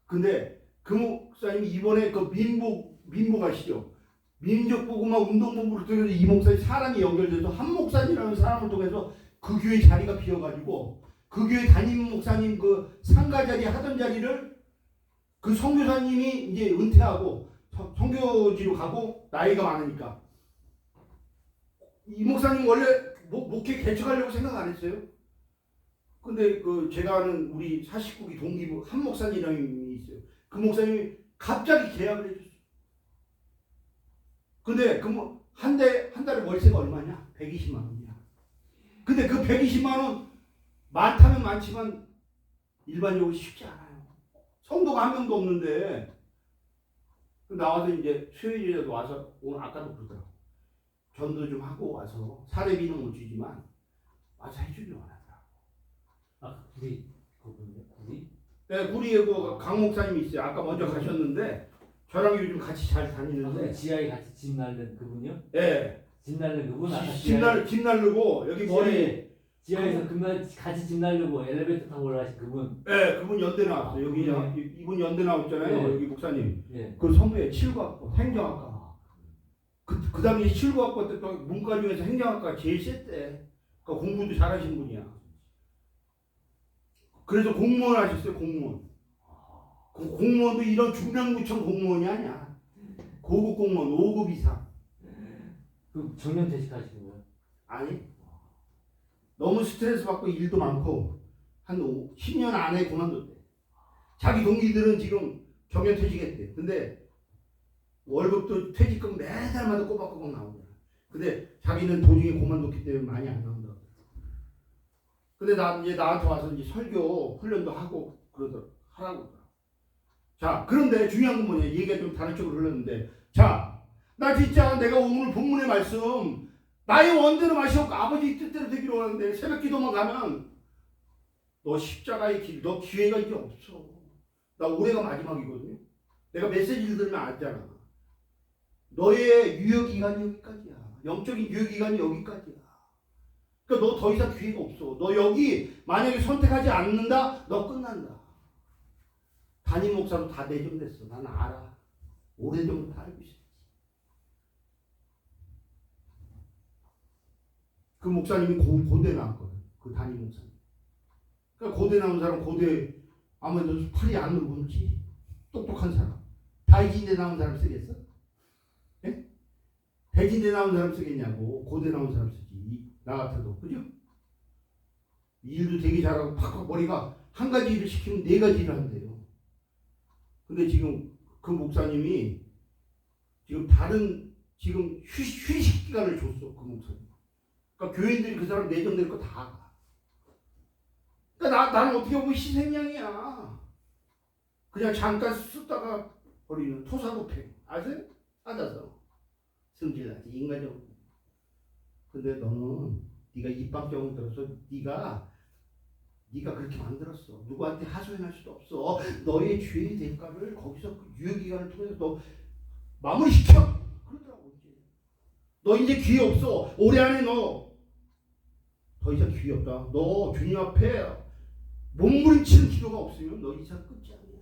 근데 그 목사님이 이번에 그 민복 아시죠? 민족보고마 운동본부를 통해서 이 목사님 사람이 연결돼서 한 목사님이라는 사람을 통해서 그 교회 자리가 비어가지고 그 교회 담임 목사님 그 상가 자리 하던 자리를 그 선교사님이 이제 은퇴하고 선교지로 가고 나이가 많으니까 이 목사님 원래 목회 개척하려고 생각 안 했어요. 근데 그 제가 아는 우리 49기 동기부 한 목사님이 있어요. 그 목사님이 갑자기 계약을 해줬어요. 근데 그 한 달에 월세가 얼마냐? 120만 원이야. 근데 그 120만 원 많다면 많지만 일반적으로 쉽지 않아요. 성도가 한 명도 없는데 나와서 이제 수요일이라도 와서 오늘 아까도 그러더라고. 전도 좀 하고 와서 사례비는 못 주지만 와서 해주길 원하더라고. 아 구리 그분요? 구리? 네, 구리에 그 강 목사님이 있어요. 아까 먼저 가셨는데 저랑 요즘 같이 잘 다니는데. 지하에 같이 집 날른 그분요? 예. 집 날른 그분 아까 집 날르고 여기 머리. 지하에서 같이 집 날르고 엘리베이터 타고 올라가신 그분. 예, 그분 연대 나왔어요. 여기 이분 연대 나왔잖아요. 네. 여기 목사님. 예. 그 선배에 칠구학과, 행정학과. 그 당시 칠구학과 때 또 문과 중에서 행정학과가 제일 셌대. 그러니까 공부도 잘하신 분이야. 그래서 공무원 하셨어요. 공무원. 공무원도 이런 중랑구청 공무원이 아니야. 고급 공무원 5급 이상. 그 정년 퇴직하신 거예요? 아니. 너무 스트레스 받고 일도 많고 한 10년 안에 그만뒀대. 자기 동기들은 지금 정년 퇴직했대. 근데 월급도 퇴직금 매달마다 꼬박꼬박 나오잖아. 근데 자기는 도중에 그만뒀기 때문에 많이 안 나온다고. 근데 이제 나한테 와서 이제 설교 훈련도 하고 하라고. 자, 그런데 중요한 건 뭐냐? 얘기가 좀 다른 쪽으로 흘렀는데, 자, 나 진짜 내가 오늘 본문의 말씀 나의 원대로 마시옵고 아버지 뜻대로 되기로 하는데 새벽 기도만 가면 너 십자가의 길, 너 기회가 이제 없어. 나 올해가 마지막이거든요. 내가 메시지를 들으면 알잖아. 너의 유효기간이 여기까지야. 영적인 유효기간이 여기까지야. 그러니까 너 더 이상 기회가 없어. 너 여기 만약에 선택하지 않는다, 너 끝난다. 담임 목사로 다 내정됐어. 나는 알아. 오래전부터 알고 있어. 그 목사님이 고대 나왔거든. 그 담임 목사님. 그러니까 고대 나온 사람 고대 아무래도 팔이 안 늙은지 똑똑한 사람. 다이진대 나온 사람 쓰겠어? 예? 대진대 나온 사람 쓰겠냐고. 고대 나온 사람 쓰지. 나 같아도. 그죠? 일도 되게 잘하고 팍팍 머리가 한 가지 일을 시키면 네 가지 일을 한대요. 근데 지금 그 목사님이 지금 다른 지금 휴식 기간을 줬어. 그 목사님. 그러니까 교인들이 그 사람 내정될 거 다 가. 그러니까 나는 어떻게 보면 희생양이야. 그냥 잠깐 쓰다가 버리는 토사구팽. 아세요? 앉아서 승질나지 인간적으로. 근데 너는 네가 입방정을 들어서 네가 그렇게 만들었어. 누구한테 하소연할 수도 없어. 너의 죄의 대가를 거기서 그 유효기간을 통해서 너 마무리시켜. 그러더라고. 너 이제 기회 없어. 올해 안에 너 더 이상 기회 없다. 너 주님 앞에 몸부림치는 기도가 없으면 너 이상 끝이 아니야.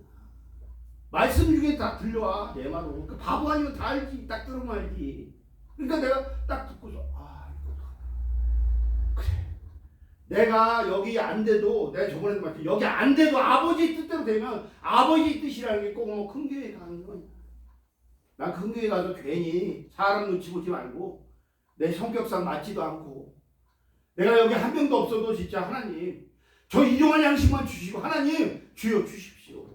말씀 중에 다 들려와. 내 말로. 그 바보 아니면 다 알지. 딱 들으면 알지. 그러니까 내가 딱 듣고서 그래. 내가 여기 안 돼도 내가 저번에도 말했지. 여기 안 돼도 아버지 뜻대로 되면 아버지 뜻이라는 게 꼭 뭐 큰 교회 가는 거야. 난 큰 교회 가서 괜히 사람 눈치 보지 말고 내 성격상 맞지도 않고 내가 여기 한 명도 없어도 진짜 하나님 저 일용할 양식만 주시고 하나님 주여 주십시오.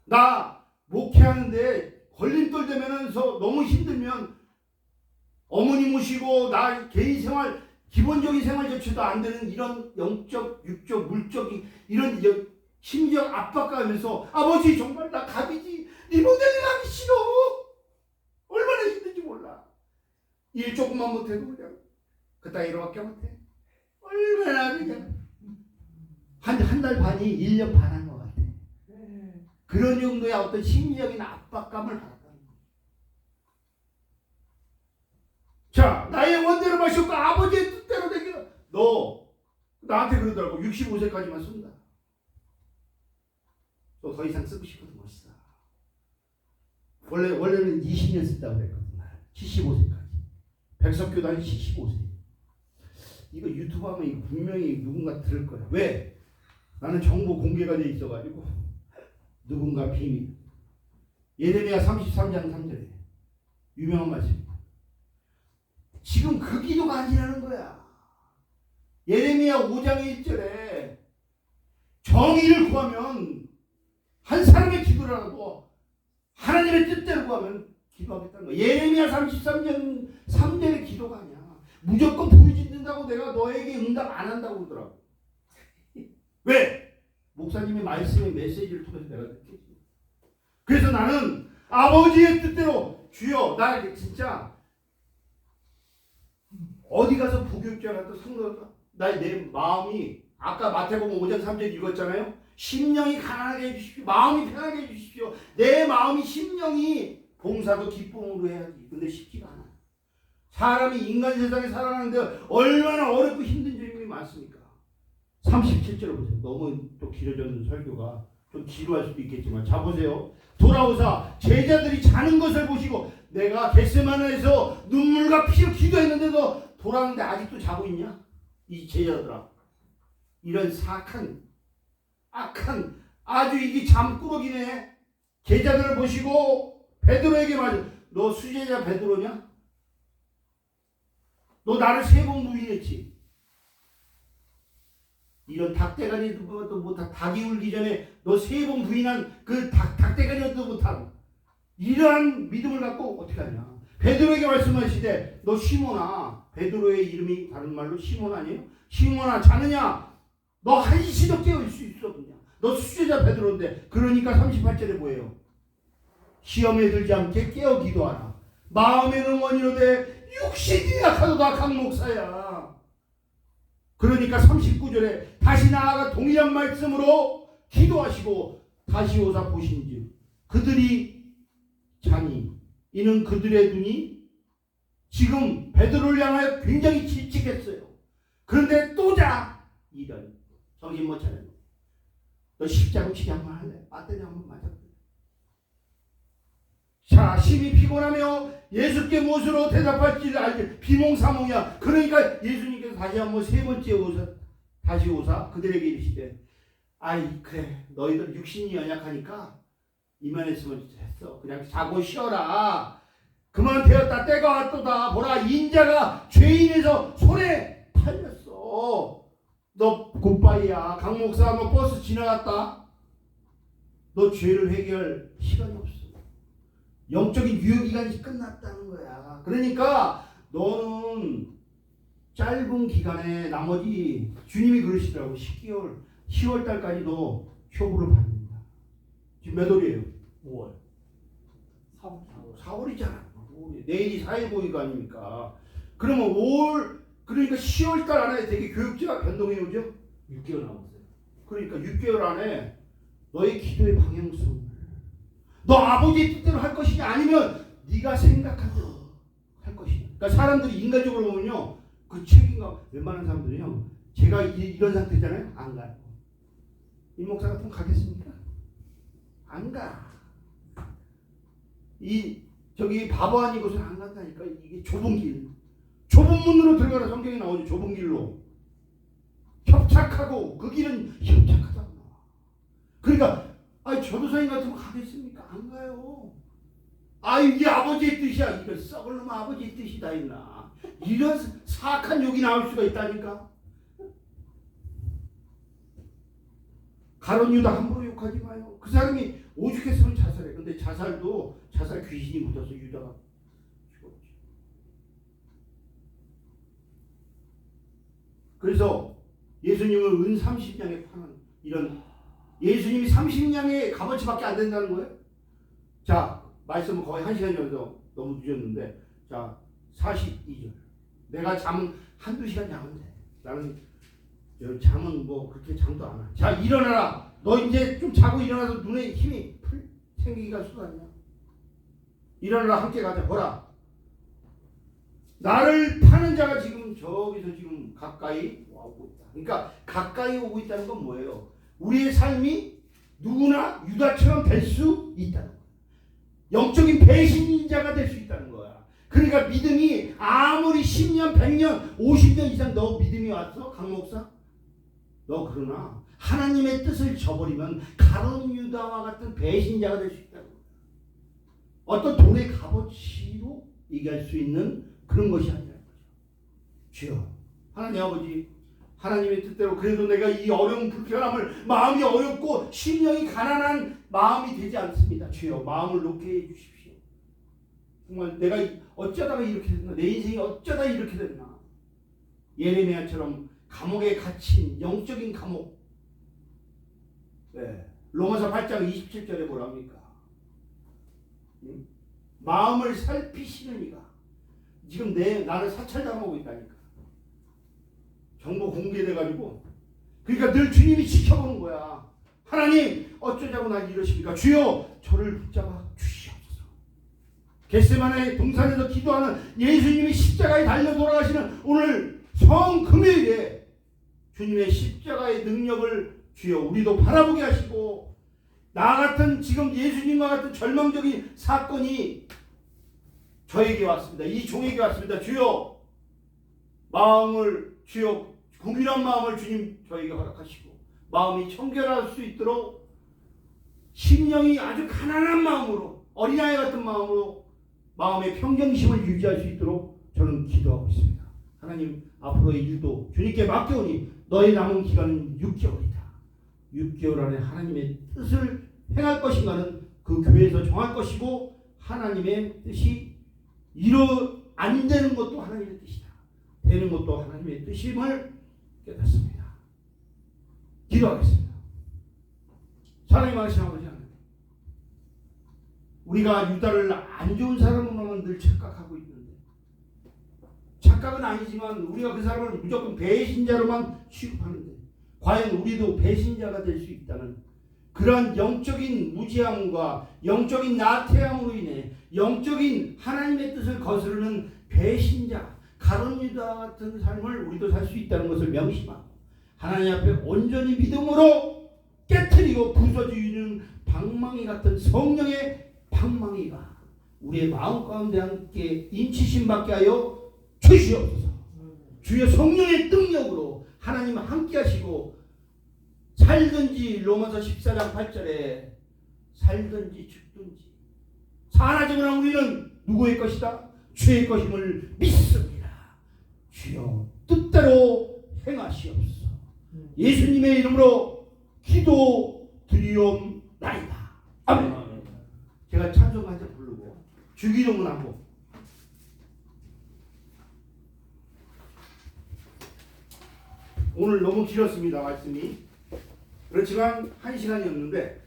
나 목회하는데 걸림돌 되면서 너무 힘들면 어머니 모시고 나 개인 생활 기본적인 생활 조치도 안 되는 이런 영적, 육적, 물적인 이런 심지어 압박감에서 아버지 정말 나 갑이지 리모델링 하기 싫어. 얼마나 힘든지 몰라. 일 조금만 못해도 그냥 그따위로밖에 못해. 얼마나 그냥 한 달 반이 1년 반 한 것 같아. 그런 정도의 어떤 심리적인 압박감을 받았다는 거야. 자, 나의 원대로 마시고 아버지의 뜻대로 되기를. 너 나한테 그러더라고. 65세까지만 쓴다. 너 더 이상 쓰고 싶어도 못 써. 원래는 20년 쓴다고 그랬거든. 75세까지. 백석교단이 75세. 이거 유튜브 하면 이거 분명히 누군가 들을 거야. 왜? 나는 정보 공개가 돼 있어가지고 누군가 비밀. 예레미야 33장 3절에 유명한 말씀입니다. 지금 그 기도가 아니라는 거야. 예레미야 5장 1절에 정의를 구하면 한 사람의 기도라도 하나님의 뜻대로 구하면 기도하겠다는 거야. 예레미야 33장 3절의 기도가 아니야. 무조건 부르짖는다고 내가 너에게 응답 안 한다고 그러더라고. 왜? 목사님의 말씀의 메시지를 통해서 내가 느꼈지. 그래서 나는 아버지의 뜻대로 주여 나 진짜 어디 가서 부교육자 같은 성도가 내 마음이 아까 마태복음 5장 3절 읽었잖아요. 심령이 가난하게 해주십시오. 마음이 편하게 해주십시오. 내 마음이 심령이 봉사도 기쁨으로 해야지. 근데 쉽지가 않아. 사람이 인간 세상에 살아가는데 얼마나 어렵고 힘든 점이 많습니까? 37절을 보세요. 너무 또 길어졌는 설교가 좀 지루할 수도 있겠지만 자 보세요. 돌아오사 제자들이 자는 것을 보시고 내가 겟세마네에서 눈물과 피로 기도했는데도 돌아오는데 아직도 자고 있냐? 이 제자들아. 이런 악한 아주 이게 잠꾸러기네. 제자들을 보시고 베드로에게 말해. 너 수제자 베드로냐? 너 나를 3번 부인했지. 이런 닭대가리도 못한 닭이 울기 전에 너 3번 부인한 그 닭대가리도 못한 이러한 믿음을 갖고 어떻게 하냐. 베드로에게 말씀하시되 너 시몬아. 베드로의 이름이 다른 말로 시몬 아니에요? 시몬아 자느냐? 너 한시도 깨울 수 있어 그냥. 너 수제자 베드로인데. 그러니까 38절에 뭐예요? 시험에 들지 않게 깨어 기도하라. 마음에는 원이로되 육신이 약하도다 강 목사야. 그러니까 39절에 다시 나아가 동일한 말씀으로 기도하시고 다시 오사 보신즉 그들이 자니 이는 그들의 눈이 지금 베드로를 향하여 굉장히 질직했어요. 그런데 또 자. 이런 정신 못 차려. 너 십자가 치기 한번 할래? 배터리 한번 맞아. 자, 심히 피곤하며 예수께 무엇으로 대답할지를 알지. 비몽사몽이야. 그러니까 예수님께서 다시 한번 세 번째 오사 다시 오사 그들에게 이르시되 아이 그래 너희들 육신이 연약하니까 이만했으면 됐어. 그냥 자고 쉬어라. 그만 되었다. 때가 왔도다. 보라 인자가 죄인에서 손에 팔렸어. 너 굿바이야. 강 목사 너 버스 지나갔다. 너 죄를 해결할 시간이 없어. 영적인 유효기간이 끝났다는 거야. 그러니까 너는 짧은 기간에 나머지 주님이 그러시더라고. 10월 달까지 너 효부를 받는다. 지금 몇 월이에요? 5월. 4월이잖아. 내일이 4.15가 아닙니까? 그러면 5월 그러니까 10월 달 안에 되게 교육제가 변동해 오죠? 6개월 남았어요. 그러니까 6개월 안에 너의 기도의 방향성을 너 아버지의 뜻대로 할 것이냐 아니면 네가 생각한 대로 할 것이냐. 그러니까 사람들이 인간적으로 보면요. 그 책임감 웬만한 사람들이요. 제가 이런 상태잖아요. 안 가요. 이 목사 같으면 가겠습니까? 안 가. 저기 바보 아닌 곳은 안 간다니까. 이게 좁은 길. 좁은 문으로 들어가라 성경에 나오죠. 좁은 길로. 협착하고 그 길은 협착하다고 나와. 그러니까 전도사님 같으면 가겠습니까? 안 가요. 이게 아버지의 뜻이야. 이런 썩을 놈 아버지의 뜻이 다 있나. 이런 사악한 욕이 나올 수가 있다니까. 가룟 유다 함부로 욕하지 마요. 그 사람이 오죽했으면 자살해. 근데 자살도 자살 귀신이 묻어서 유다가 죽었지. 그래서 예수님을 은 30냥에 파는 이런 예수님이 30냥의 값어치밖에 안 된다는 거예요. 자, 말씀은 거의 1시간 정도 너무 늦었는데 자 42절 내가 잠은 한두 시간 자면 돼. 나는 잠은 뭐 그렇게 잠도 안 와. 자 일어나라. 너 이제 좀 자고 일어나서 눈에 힘이 생기기가 수단이야. 일어나라 함께 가자. 보라. 나를 파는 자가 지금 저기서 지금 가까이 오고 있다. 그러니까 가까이 오고 있다는 건 뭐예요? 우리의 삶이 누구나 유다처럼 될 수 있다는 거야. 영적인 배신자가 될 수 있다는 거야. 그러니까 믿음이 아무리 10년, 100년, 50년 이상 너 믿음이 왔어? 강 목사? 너 그러나 하나님의 뜻을 저버리면 가룟 유다와 같은 배신자가 될 수 있다는 거야. 어떤 돈의 값어치로 얘기할 수 있는 그런 것이 아니라는 거죠. 주여 하나님 아버지 하나님의 뜻대로 그래도 내가 이 어려운 불편함을 마음이 어렵고 심령이 가난한 마음이 되지 않습니다. 주여 마음을 놓게 해주십시오. 정말 내가 어쩌다가 이렇게 됐나. 내 인생이 어쩌다 이렇게 됐나. 예레미야처럼 감옥에 갇힌 영적인 감옥. 네. 로마서 8장 27절에 뭐랍니까? 마음을 살피시는 이가 지금 나를 사찰당하고 있다니까. 정보 공개돼가지고 그러니까 늘 주님이 지켜보는 거야. 하나님 어쩌자고 날 이러십니까? 주여 저를 붙잡아 주시옵소서. 겟세마네 동산에서 기도하는 예수님이 십자가에 달려 돌아가시는 오늘 성금요일에 주님의 십자가의 능력을 주여 우리도 바라보게 하시고 나 같은 지금 예수님과 같은 절망적인 사건이 저에게 왔습니다. 이 종에게 왔습니다. 주여 마음을 주여 궁일한 마음을 주님 저에게 허락하시고 마음이 청결할 수 있도록 심령이 아주 가난한 마음으로 어린아이 같은 마음으로 마음의 평정심을 유지할 수 있도록 저는 기도하고 있습니다. 하나님 앞으로의 일도 주님께 맡겨오니 너의 남은 기간은 6개월이다. 6개월 안에 하나님의 뜻을 행할 것인가는 그 교회에서 정할 것이고 하나님의 뜻이 안 되는 것도 하나님의 뜻이다. 되는 것도 하나님의 뜻임을 깨닫습니다. 기도하겠습니다. 사랑이 많으신 아버지 하나님, 우리가 유다를 안 좋은 사람으로만 늘 착각하고 있는데, 착각은 아니지만 우리가 그 사람을 무조건 배신자로만 취급하는데, 과연 우리도 배신자가 될 수 있다는 그러한 영적인 무지함과 영적인 나태함으로 인해 영적인 하나님의 뜻을 거스르는 배신자, 가룟 유다 같은 삶을 우리도 살 수 있다는 것을 명심하고 하나님 앞에 온전히 믿음으로 깨트리고 부서지는 방망이 같은 성령의 방망이가 우리의 마음 가운데 함께 인치심 받게 하여 주시옵소서. 주의 성령의 능력으로 하나님 함께 하시고 살든지, 로마서 14장 8절에 살든지 죽든지 살아지거나 우리는 누구의 것이다? 주의 것임을 믿습니다. 주여 뜻대로 행하시옵소서. 예수님의 이름으로 기도드리옵나이다. 아멘. 제가 찬송 한 장 부르고 주기도문 하고 오늘 너무 길었습니다. 말씀이. 그렇지만 1시간이었는데